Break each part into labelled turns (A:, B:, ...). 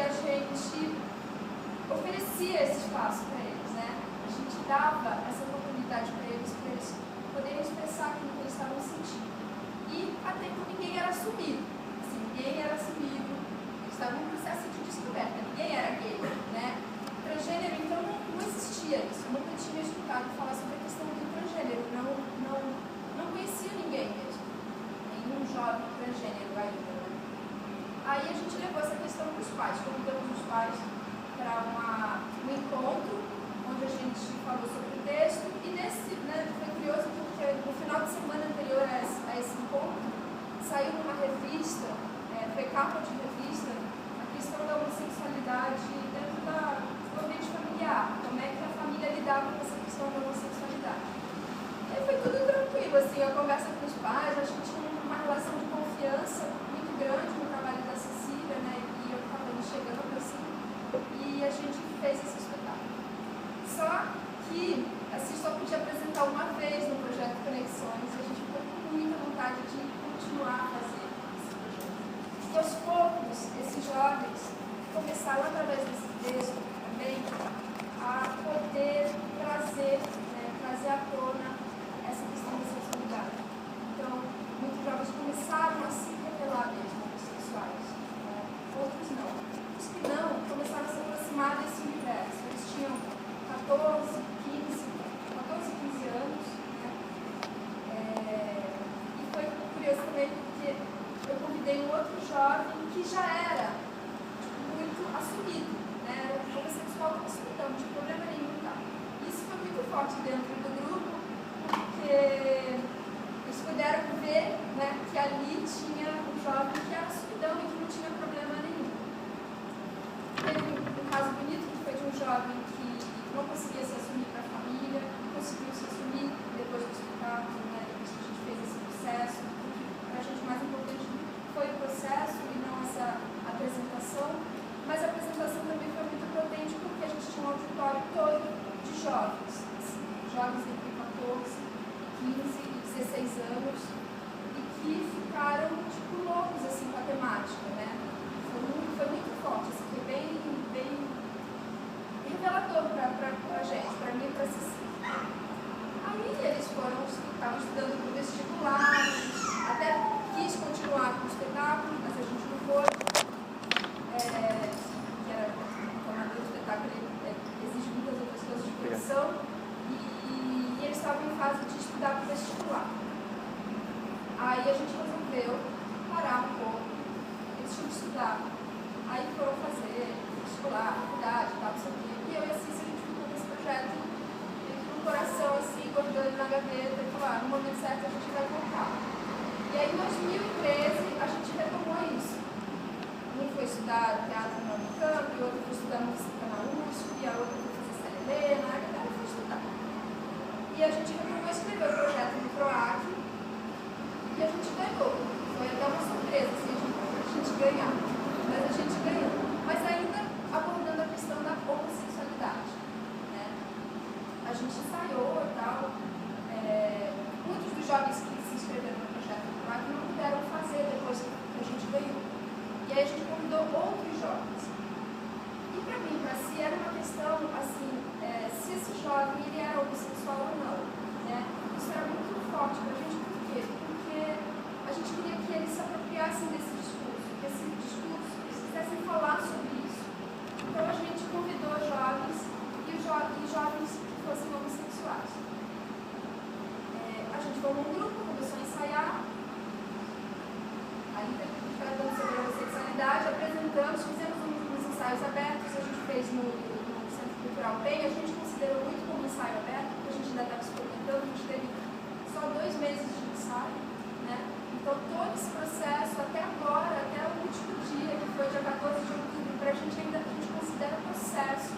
A: a gente oferecia esse espaço para eles, né? A gente dava essa oportunidade para eles poderem expressar aquilo que eles estavam sentindo. E até que ninguém era assumido. Assim, ninguém era assumido. Eles estavam em processo de descoberta. Ninguém era gay, né? Transgênero, então, não existia isso. Eu nunca tinha escutado falar sobre a questão do transgênero. Não conhecia ninguém mesmo. Nenhum jovem transgênero ainda, né? Aí a gente levou essa questão para os pais. Convidamos os pais para um encontro, onde a gente falou sobre o texto. E nesse, né, foi curioso porque no final de semana anterior a esse encontro, saiu numa revista, foi capa de revista, a questão da homossexualidade dentro do ambiente familiar. Como é que a família lidava com essa questão da homossexualidade. E aí foi tudo tranquilo, assim, a conversa com os pais, a gente tinha uma relação de confiança muito grande no trabalho da Cecília, né, e eu estava ali chegando, assim, e a gente fez esse espetáculo. Só que assim, só podia apresentar uma vez no projeto Conexões, e a gente ficou com muita vontade de continuar a fazer esse projeto. E aos poucos, esses jovens começaram, através desse texto também, a poder trazer à tona essa questão da sexualidade. Então, muitos jovens começaram a se revelar mesmo homossexuais, outros não. Os que não começaram a se aproximar desse universo. Eles tinham 14, 15 anos, né? E foi curioso também porque eu convidei um outro jovem que já era muito assumido, né? Era homossexual assumido, não tinha problema nenhum, tá? Isso foi muito forte dentro do grupo, porque eles puderam ver, né, que ali tinha um jovem que era assumidão e que não tinha problema nenhum. Teve um caso bonito que foi de um jovem que não conseguia se assumir para a família, conseguiu se assumir depois do espetáculo, né? Depois que a gente fez esse processo. Para a gente, o mais importante foi o processo e não essa apresentação. Mas a apresentação também foi muito potente porque a gente tinha um auditório todo de jovens, assim, jovens entre 14, 15 e 16 anos, e que ficaram tipo loucos assim, com a temática, né? Foi muito forte, assim, foi bem revelador para a gente, para mim e para a Cecília. Aí eles estavam estudando para o vestibular, até quis continuar com o espetáculo, mas a gente não foi, que era o formador do espetáculo, ele exige muitas outras coisas de produção, e eles estavam em fase de estudar para o vestibular. Aí a gente resolveu parar um pouco, eles tinham que estudar, aí foram fazer vestibular, faculdade, tal, não sei o quê. E eu e a Cícera, a gente ficou nesse projeto no coração, assim, guardando na gaveta e falou, no momento certo a gente vai voltar. E aí, em 2013, a gente retomou isso. Um foi estudar teatro na Unicamp, e o outro foi estudar música na USP, e a outra foi fazer Célia Helena, a galera foi estudar. E a gente retomou escrever o projeto no PROAC, e a gente ganhou. Foi até uma surpresa, assim, a gente ganhar. Mas a gente ganhou. Mas ainda abordando a questão da homossexualidade, né? A gente ensaiou e tal. Muitos dos jovens que se inscreveram no projeto do PROAC não puderam fazer depois que a gente ganhou. E aí a gente convidou outros jovens. E para mim, para si, era uma questão, assim, se esse jovem ele era homossexual ou não, né? Isso era muito forte para a gente, por quê? Porque a gente queria que eles se apropriassem desse discurso, que esse discurso, eles quisessem falar sobre isso. Então a gente convidou jovens e jovens que fossem homossexuais. A gente formou um grupo, começou a ensaiar, ainda tratando sobre a homossexualidade, apresentamos, fizemos uns ensaios abertos, a gente fez no Centro Cultural PEN, a gente considerou muito como ensaio aberto, porque a gente ainda estava experimentando, a gente teve só 2 meses de ensaio, né? Então todo esse processo, até agora, até o último dia, que foi dia 14 de outubro, para a gente ainda considera processo.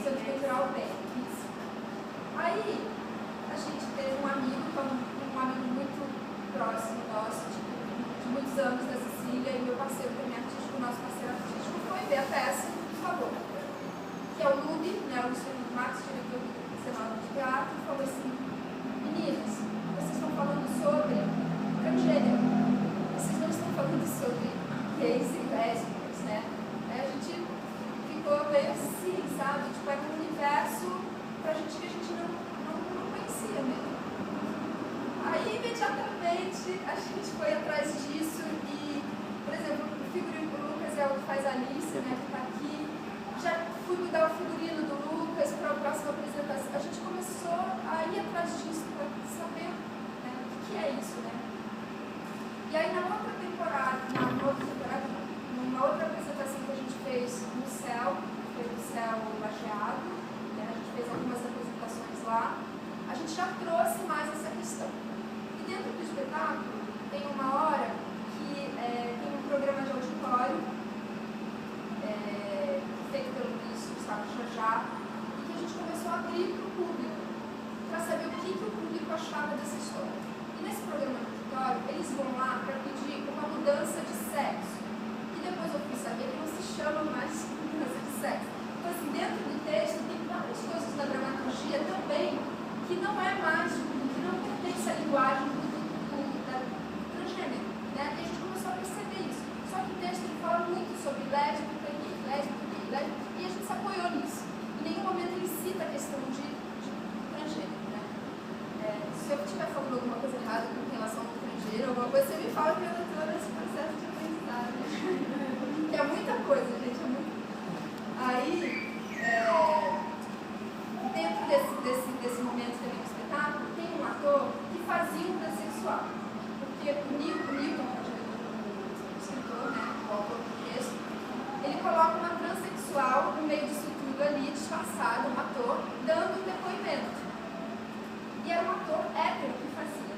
A: Centro Cultural PEN, isso. Aí, a gente teve um amigo muito próximo nosso, de muitos anos, da Cecília, e meu parceiro também artístico, o nosso parceiro artístico, foi ver a peça, por favor, que é o Lube, né, o Luiz Felipe Marques, diretor do Nacional de Teatro, e falou assim, meninas, vocês estão a gente foi atrás disso e, por exemplo, o figurino do Lucas é o que faz a Alice, né, que está aqui. Já fui mudar o figurino do Lucas para a próxima apresentação. A gente começou a ir atrás disso para saber, né, o que é isso, né? E aí numa outra temporada, numa outra apresentação que a gente fez no céu, foi no céu lajeado, né, a gente fez algumas apresentações lá, a gente já trouxe mais essa questão. E dentro do espetáculo tem uma hora que tem um programa de auditório, feito pelo ministro Gustavo Jajá, e que a gente começou a abrir para o público, para saber o que o público achava dessa história. E nesse programa de auditório, eles vão lá para pedir uma mudança de sexo, que depois eu fui saber que não se chama mais mudança de sexo. Então, assim, dentro do texto tem várias coisas da dramaturgia também que não é mais, que não pertence à linguagem do transgênero, né? E a gente começou a perceber isso. Só que o texto ele fala muito sobre lésbica, e a gente se apoiou nisso. Em nenhum momento ele cita a questão de transgênero, né? Se eu estiver falando alguma coisa errada com relação ao transgênero, alguma coisa, você me fala que eu estou nesse processo de aprendizagem. Que é muita coisa, gente, é muito. Aí, dentro desse momento também do espetáculo, tem um ator que fazia um transexual. Porque o Newton, o escritor, né, o autor do texto, ele coloca uma transexual no meio disso tudo ali, disfarçado, um ator, dando um depoimento. E era um ator hétero que fazia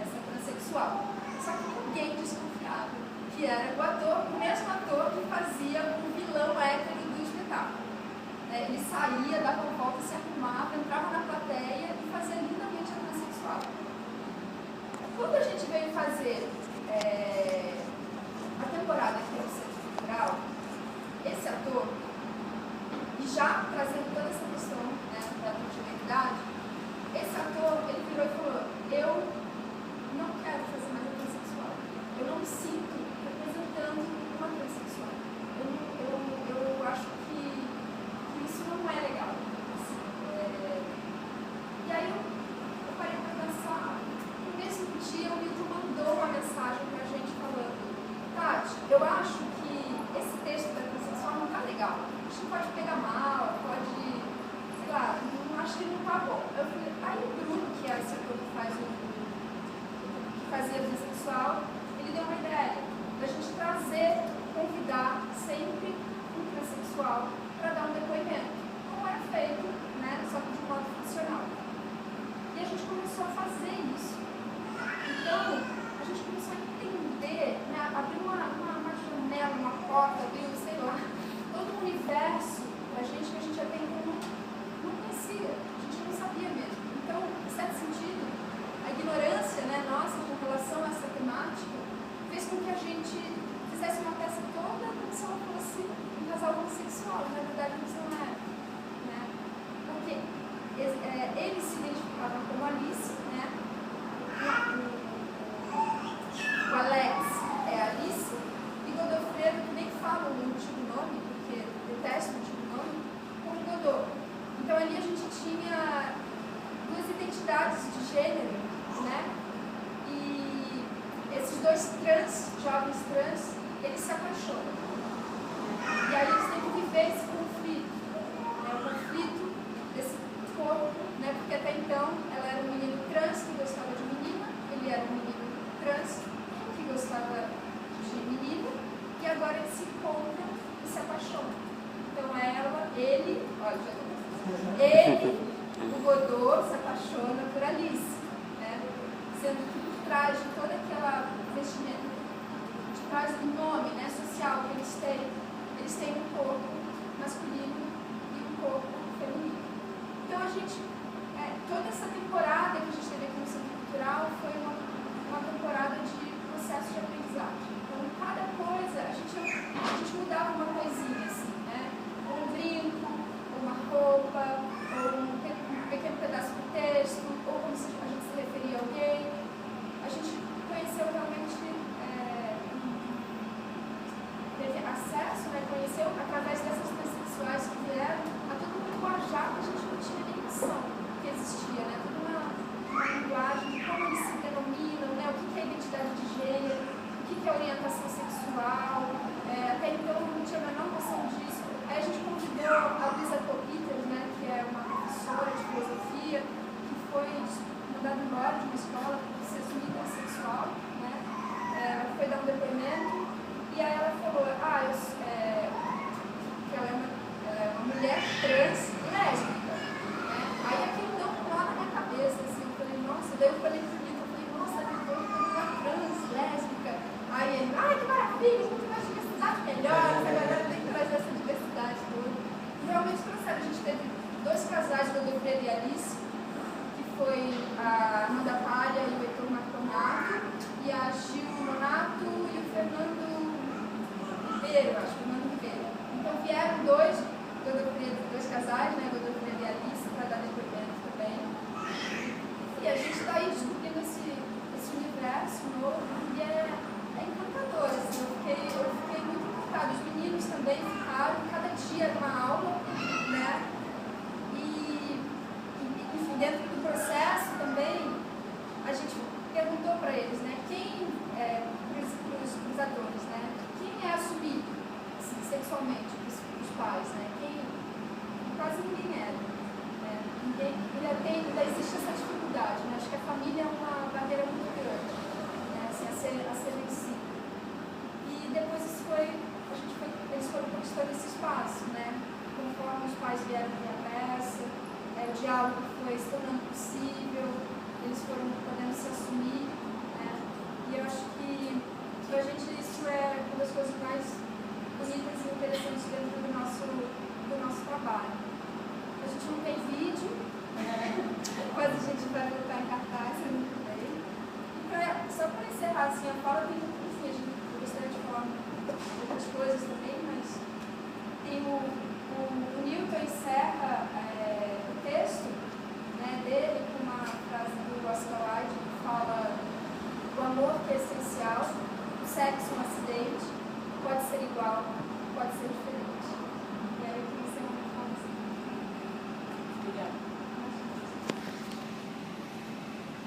A: essa transexual. Só que ninguém desconfiava que era o mesmo ator que fazia o vilão hétero do espetáculo. Ele saía, dava uma volta, se arrumava, entrava na plateia e fazia lindamente a transexual. Quando a gente veio fazer a temporada aqui no Centro Cultural, esse ator, e já trazendo toda essa questão, né, da transgeneridade, esse ator, ele virou e falou: eu não quero fazer mais a transexual. Eu não me sinto representando uma transexual. Eu acho que isso não é legal. Assim, e aí eu parei para pensar. No mesmo dia, o Milton mandou uma mensagem para a gente falando: Tati, eu acho que esse texto da transexual não está legal. Acho que pode pegar mal, pode, sei lá, não acho que não está bom. Eu falei, aí o Bruno, que é esse ator que fazia a transexual, ele deu uma ideia da gente trazer, convidar sempre um transexual para dar um depoimento, como era feito, né, só que de modo funcional. E a gente começou a fazer isso. Então, a gente começou a entender, né, abrir uma janela, uma porta, abrir, sei lá, todo um universo para a gente que a gente até então não conhecia, a gente não sabia mesmo. Então, em certo sentido, a ignorância, né, nossa com relação a essa temática fez com que a gente fizesse uma peça toda como se ela fosse um casal homossexual. Na verdade, isso não era, né? Porque eles se identificavam como Alice, né? O Alex é Alice e Godofredo, que nem fala o antigo nome, porque detesto o antigo nome, como Godot. Então ali a gente tinha duas identidades de gênero, né? E esses dois jovens trans, eles se apaixonam. E aí eles têm que viver esse conflito, né? O conflito desse corpo, né? Porque até então ela era um menino trans que gostava de menina, ele era um menino trans que gostava de menino, e agora eles se encontram e se apaixonam. Então ele, olha, já estou confusa. Ele, o Godot, se apaixona por Alice, né? Sendo que por trás de toda aquela vestimenta, de trás do nome, né, social que eles têm um corpo masculino e um corpo feminino. Então a gente, toda essa temporada que a gente teve aqui no Centro Cultural foi uma temporada de processo de aprendizagem. Então cada coisa, a gente mudava uma coisinha assim, né? Ou um brinco, ou uma roupa, ou um pequeno pedaço do texto, ou como se a gente se referia a alguém. A gente conheceu realmente, teve acesso, né, conheceu através dessas transexuais que vieram a todo um linguajar que a gente não tinha nem noção que existia, né? Toda uma E aí ela falou, que ela é uma mulher trans lésbica, né? Aí aquilo deu um nó na minha cabeça, assim, eu falei, nossa, daí eu falei pro Nilton, eu falei, nossa, ele falou que é uma mulher trans lésbica. Aí ele, que maravilha, muito mais diversidade melhor, essa galera tem que trazer essa diversidade toda. E realmente trouxeram, a gente teve 2 casais, o Godofredo e a Alice, que foi a Amanda Palha e o Heitor Marconato, e a Gil Monato e o Fernando Ribeiro, acho, Fernando Ribeiro. Então vieram 2 casais, né, Godofredo e Alice, para dar depoimento também. E a gente está aí descobrindo esse universo novo, e é encantador, assim, eu fiquei muito encantada. Os meninos também ficaram, cada dia era uma aula, né? Enfim, dentro do processo também, a gente perguntou para eles, né, para os atores, né, quem é assumido assim, sexualmente os pais, né, quase ninguém era, né, ainda existe essa dificuldade, né, acho que a família é uma barreira muito grande, né, assim, a ser vencida. E depois eles foram conquistando esse espaço, né, conforme os pais vieram ver a peça, o diálogo foi se tornando possível, eles foram podendo se assumir, né? E eu acho que para a gente isso é uma das coisas mais bonitas e interessantes dentro do nosso trabalho. A gente não tem vídeo, mas a gente vai voltar em cartaz ano que vem. E só para encerrar assim, a fala tem eu gostaria de falar outras coisas também, mas tem o Nilton encerra o texto, né, dele com uma frase do Oscar Wilde que fala: o amor que é essencial, o sexo um acidente, pode ser igual,